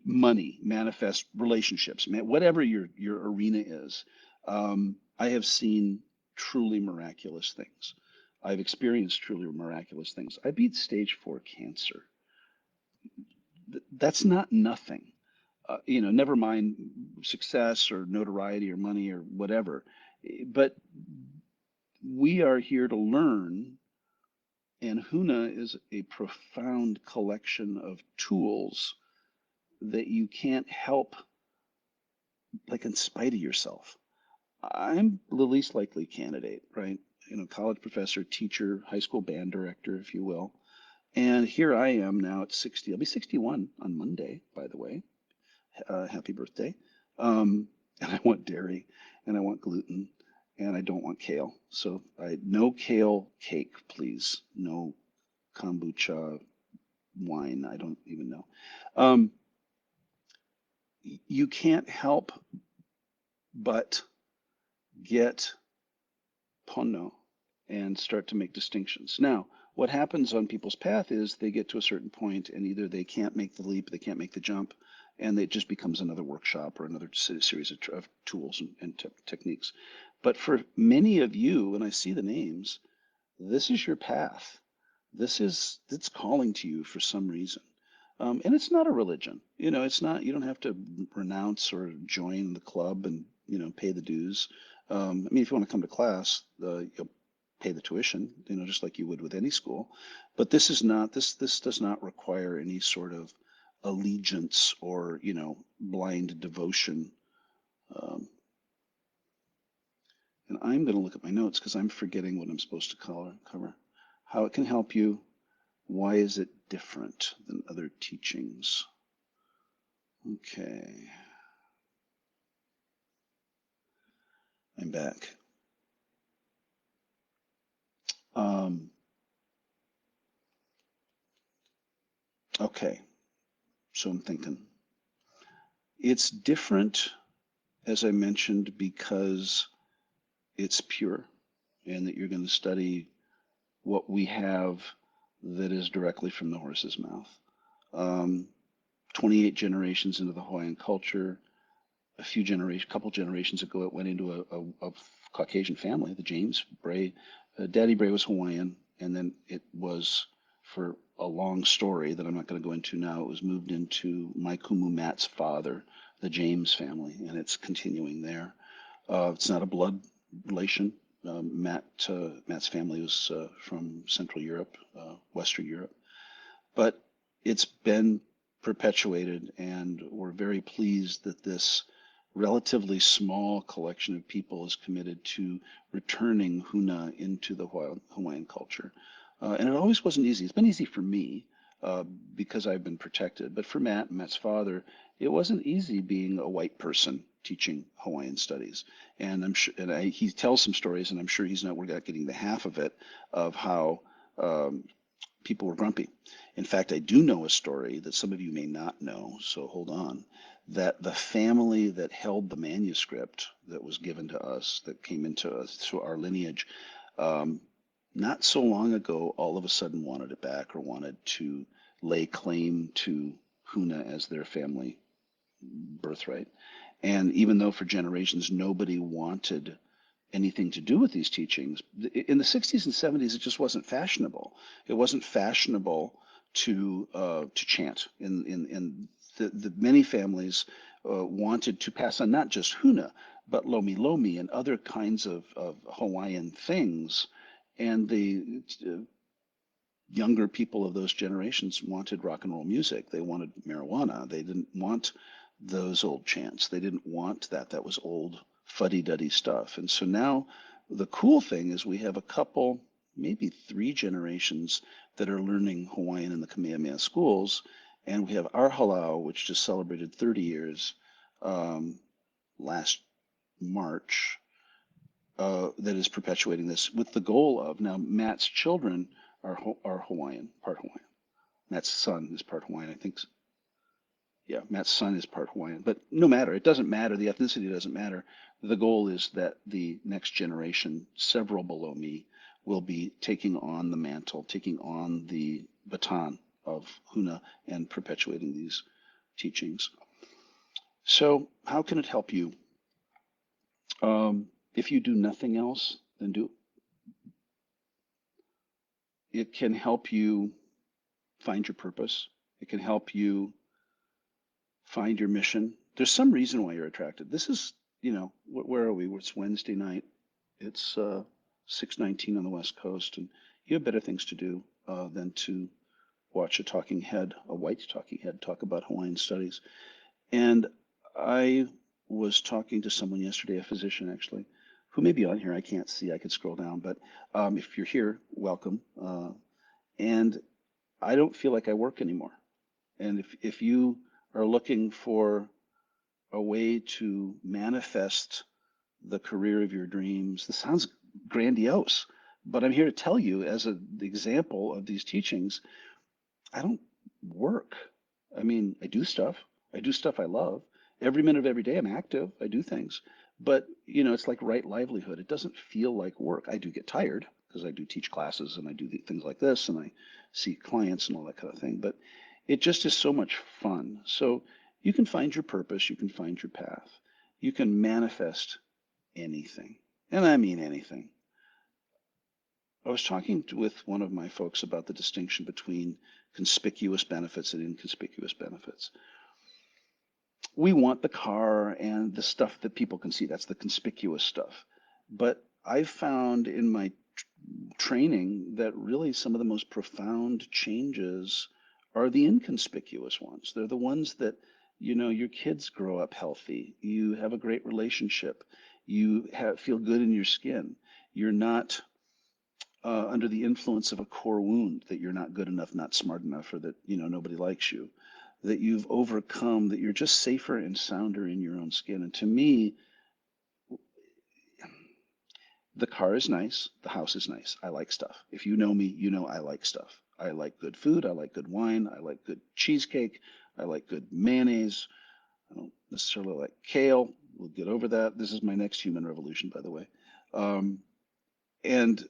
money, manifest relationships, whatever your arena is. I have seen truly miraculous things. I've experienced truly miraculous things. I beat stage 4 cancer That's not nothing. Never mind success or notoriety or money or whatever. But we are here to learn, and Huna is a profound collection of tools that you can't help, like, in spite of yourself. I'm the least likely candidate, right? College professor, teacher, high school band director, if you will. And here I am now at 60. I'll be 61 on Monday, by the way. Happy birthday. And I want dairy and I want gluten and I don't want kale. So no kale cake, please. No kombucha wine. I don't even know. Um, you can't help but get Pono and start to make distinctions. Now, what happens on people's path is they get to a certain point and either they can't make the leap, they can't make the jump, and it just becomes another workshop or another series of tools and techniques. But for many of you, and I see the names, this is your path. It's calling to you for some reason. And it's not a religion. It's not, you don't have to renounce or join the club and, pay the dues. I mean, if you want to come to class, you'll pay the tuition, just like you would with any school. But this does not require any sort of allegiance or, blind devotion. Um, and I'm going to look at my notes because I'm forgetting what I'm supposed to cover. How it can help you. Why is it different than other teachings? Okay, I'm back. Um, okay, so I'm thinking. It's different, as I mentioned, because it's pure and that you're going to study what we have that is directly from the horse's mouth. Um, 28 generations into the Hawaiian culture, couple generations ago, it went into a Caucasian family, the James Bray. Daddy Bray was Hawaiian, and then it was, for a long story that I'm not going to go into now, it was moved into my kumu Matt's father, the James family, and it's continuing there. It's not a blood relation. Matt's family was from Central Europe, Western Europe, but it's been perpetuated, and we're very pleased that this relatively small collection of people is committed to returning Huna into the Hawaiian culture. And it always wasn't easy. It's been easy for me uh, because I've been protected, but for Matt's father, it wasn't easy being a white person teaching Hawaiian studies. And I'm sure, he tells some stories, and I'm sure we're not getting the half of it, of how um, people were grumpy. In fact, I do know a story that some of you may not know, so hold on, that the family that held the manuscript that was given to us, that came into us through our lineage, um, not so long ago, all of a sudden wanted it back or wanted to lay claim to Huna as their family birthright. And even though for generations nobody wanted anything to do with these teachings. In the 60s and 70s, it just wasn't fashionable. It wasn't fashionable to chant. In the many families wanted to pass on not just Huna, but Lomi Lomi and other kinds of Hawaiian things. And the younger people of those generations wanted rock and roll music. They wanted marijuana. They didn't want those old chants. They didn't want that. That was old fuddy-duddy stuff. And so now the cool thing is we have a couple, maybe three generations that are learning Hawaiian in the Kamehameha schools. And we have our halau, which just celebrated 30 years last March, that is perpetuating this with the goal of now Matt's children are Hawaiian, part Hawaiian. Matt's son is part Hawaiian, I think. Yeah, Matt's son is part Hawaiian, but no matter. It doesn't matter. The ethnicity doesn't matter. The goal is that the next generation, several below me, will be taking on the mantle, taking on the baton of Huna and perpetuating these teachings. So, how can it help you? If you do nothing else, then it can help you find your purpose. It can help you Find your mission. There's some reason why you're attracted. This is, where are we? It's Wednesday night. It's 6:19 on the West Coast, and you have better things to do than to watch a talking head, a white talking head, talk about Hawaiian studies. And I was talking to someone yesterday, a physician actually, who may be on here. I can't see. I could scroll down, but if you're here, welcome. And I don't feel like I work anymore. And if you are looking for a way to manifest the career of your dreams, this sounds grandiose, but I'm here to tell you, as an example of these teachings, I don't work. I mean, I do stuff. I do stuff I love. Every minute of every day, I'm active. I do things. But, it's like right livelihood. It doesn't feel like work. I do get tired because I do teach classes and I do things like this and I see clients and all that kind of thing. But it just is so much fun. So you can find your purpose. You can find your path. You can manifest anything. And I mean anything. I was talking with one of my folks about the distinction between conspicuous benefits and inconspicuous benefits. We want the car and the stuff that people can see. That's the conspicuous stuff. But I've found in my training that really some of the most profound changes are the inconspicuous ones. They're the ones that, your kids grow up healthy. You have a great relationship. You feel good in your skin. You're not under the influence of a core wound that you're not good enough, not smart enough, or that nobody likes you, that you've overcome, that you're just safer and sounder in your own skin. And to me, the car is nice, the house is nice. I like stuff. If you know me, you know I like stuff. I like good food. I like good wine. I like good cheesecake. I like good mayonnaise. I don't necessarily like kale. We'll get over that. This is my next human revolution, by the way. Um, and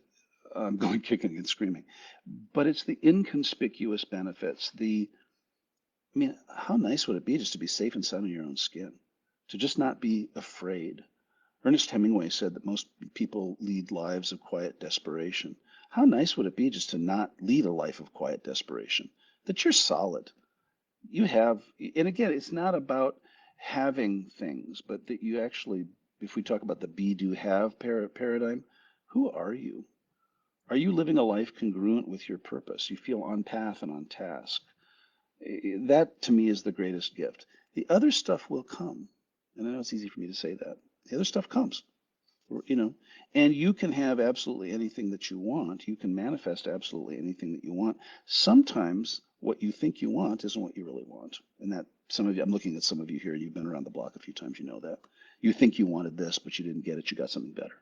I'm going kicking and screaming. But it's the inconspicuous benefits. I mean, how nice would it be just to be safe and sound in your own skin? To just not be afraid. Ernest Hemingway said that most people lead lives of quiet desperation. How nice would it be just to not lead a life of quiet desperation? That you're solid. You have, and again, it's not about having things, but that you actually, if we talk about the be, do, have paradigm, who are you? Are you living a life congruent with your purpose? You feel on path and on task. That to me is the greatest gift. The other stuff will come. And I know it's easy for me to say that. The other stuff comes, you know, and you can have absolutely anything that you want. You can manifest absolutely anything that you want. Sometimes what you think you want isn't what you really want. And that some of you, I'm looking at some of you here, you've been around the block a few times, you know that. You think you wanted this, but you didn't get it, you got something better.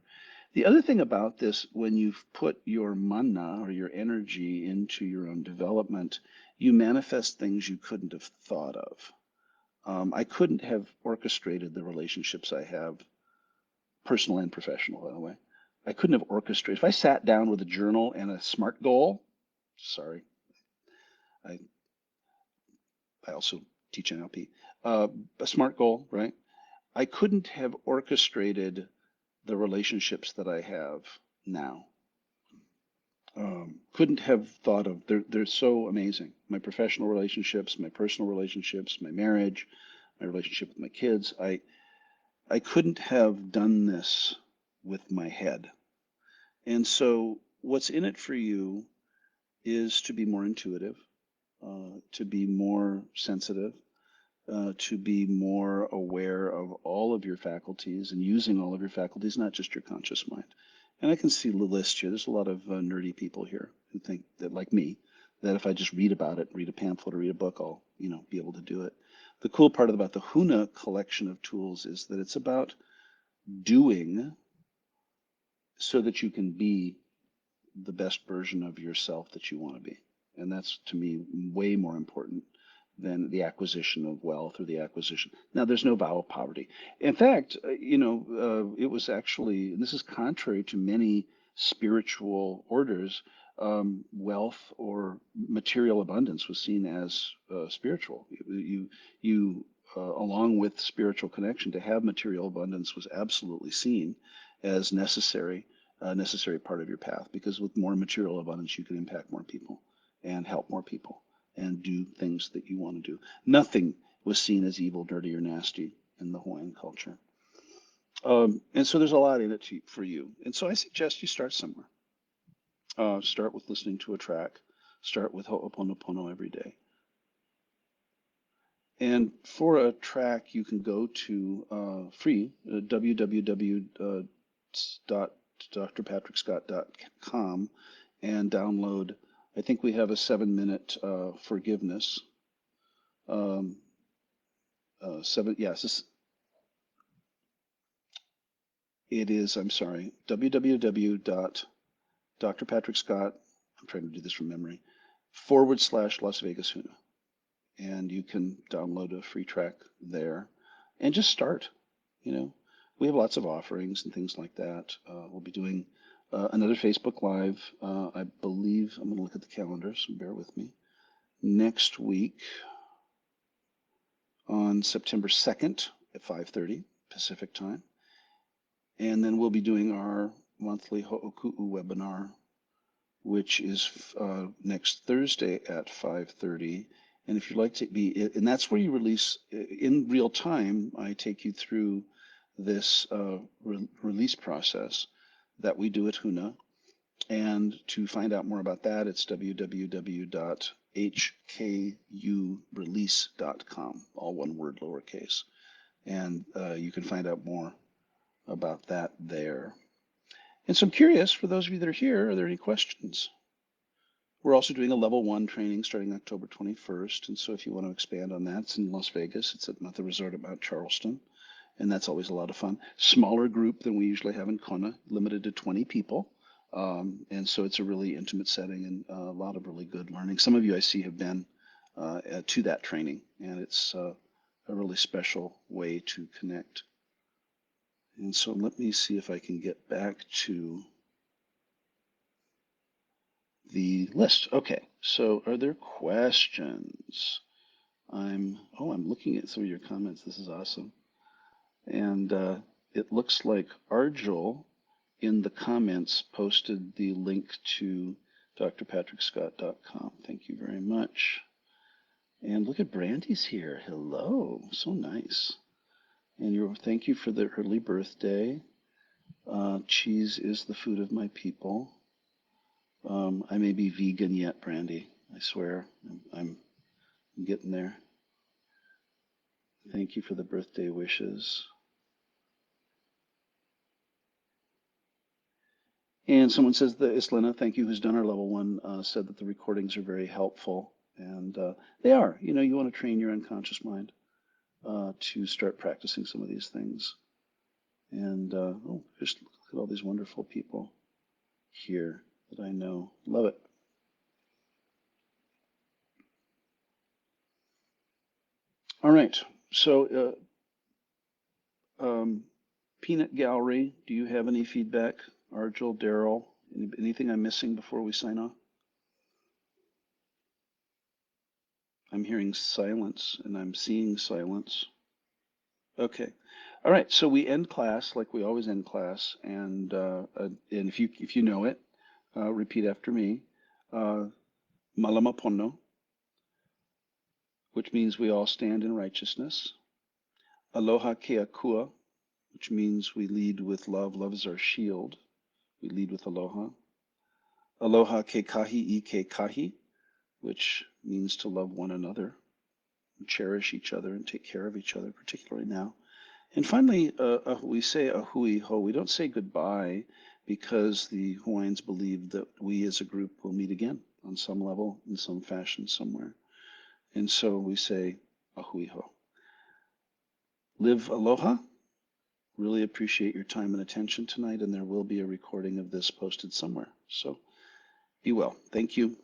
The other thing about this, when you've put your mana or your energy into your own development, you manifest things you couldn't have thought of. I couldn't have orchestrated the relationships I have, personal and professional, by the way. I couldn't have orchestrated. If I sat down with a journal and a SMART goal, sorry, I, I also teach NLP, a SMART goal, right? I couldn't have orchestrated the relationships that I have now. Couldn't have thought of, they're so amazing. My professional relationships, my personal relationships, my marriage, my relationship with my kids. I couldn't have done this with my head. And so what's in it for you is to be more intuitive, to be more sensitive, to be more aware of all of your faculties and using all of your faculties, not just your conscious mind. And I can see the list here. There's a lot of nerdy people here who think that, like me, that if I just read about it, read a pamphlet or read a book, I'll, be able to do it. The cool part about the Huna collection of tools is that it's about doing so that you can be the best version of yourself that you want to be. And that's to me way more important than the acquisition of wealth or the acquisition. Now, there's no vow of poverty. In fact, it was actually, and this is contrary to many spiritual orders, wealth or material abundance was seen as spiritual. Along with spiritual connection, to have material abundance was absolutely seen as necessary, a necessary part of your path, because with more material abundance, you can impact more people and help more people and do things that you want to do. Nothing was seen as evil, dirty, or nasty in the Hawaiian culture. And so there's a lot in it for you. And so I suggest you start somewhere. Start with listening to a track. Start with Ho'oponopono every day. And for a track, you can go to free www.drpatrickscott.com and download. I think we have a 7-minute forgiveness. Yes, it is. I'm sorry, www.drpatrickscott. I'm trying to do this from memory. /Las Vegas Huna. And you can download a free track there and just start. You know, we have lots of offerings and things like that. We'll be doing another Facebook Live. I believe I'm going to look at the calendar, so bear with me. Next week on September 2nd at 5:30 Pacific time. And then we'll be doing our monthly Ho'oku'u webinar, which is next Thursday at 5:30. And if you'd like to be, and that's where you release in real time, I take you through this release process that we do at Huna. And to find out more about that, it's www.hkurelease.com, all one word, lowercase. And you can find out more about that there. And so I'm curious, for those of you that are here, are there any questions? We're also doing a level 1 training starting October 21st. And so if you want to expand on that, it's in Las Vegas. It's at the resort at Mount Charleston. And that's always a lot of fun. Smaller group than we usually have in Kona, limited to 20 people. And so it's a really intimate setting and a lot of really good learning. Some of you I see have been to that training, and it's a really special way to connect. And so let me see if I can get back to the list. Okay, so are there questions? I'm looking at some of your comments. This is awesome. And it looks like Arjul in the comments posted the link to drpatrickscott.com. Thank you very much. And look at Brandy's here. Hello, so nice. And thank you for the early birthday. Cheese is the food of my people. I may be vegan yet, Brandy. I swear, I'm getting there. Thank you for the birthday wishes. And someone says that Islena, thank you, who's done our level 1, said that the recordings are very helpful. And they are. You know, you want to train your unconscious mind to start practicing some of these things. And just look at all these wonderful people here that I know. Love it. All right. So, Peanut Gallery, do you have any feedback? Arjul, Daryl, anything I'm missing before we sign off? I'm hearing silence and I'm seeing silence. Okay. All right. So we end class like we always end class, and if you know it, repeat after me. Malamapono, which means we all stand in righteousness. Aloha keakua, which means we lead with love. Love is our shield. We lead with aloha. Aloha ke kahi I ke kahi, which means to love one another, and cherish each other, and take care of each other, particularly now. And finally, we say ahui ho. We don't say goodbye because the Hawaiians believe that we as a group will meet again on some level, in some fashion, somewhere. And so we say ahui ho. Live aloha. Really appreciate your time and attention tonight, and there will be a recording of this posted somewhere. So be well. Thank you.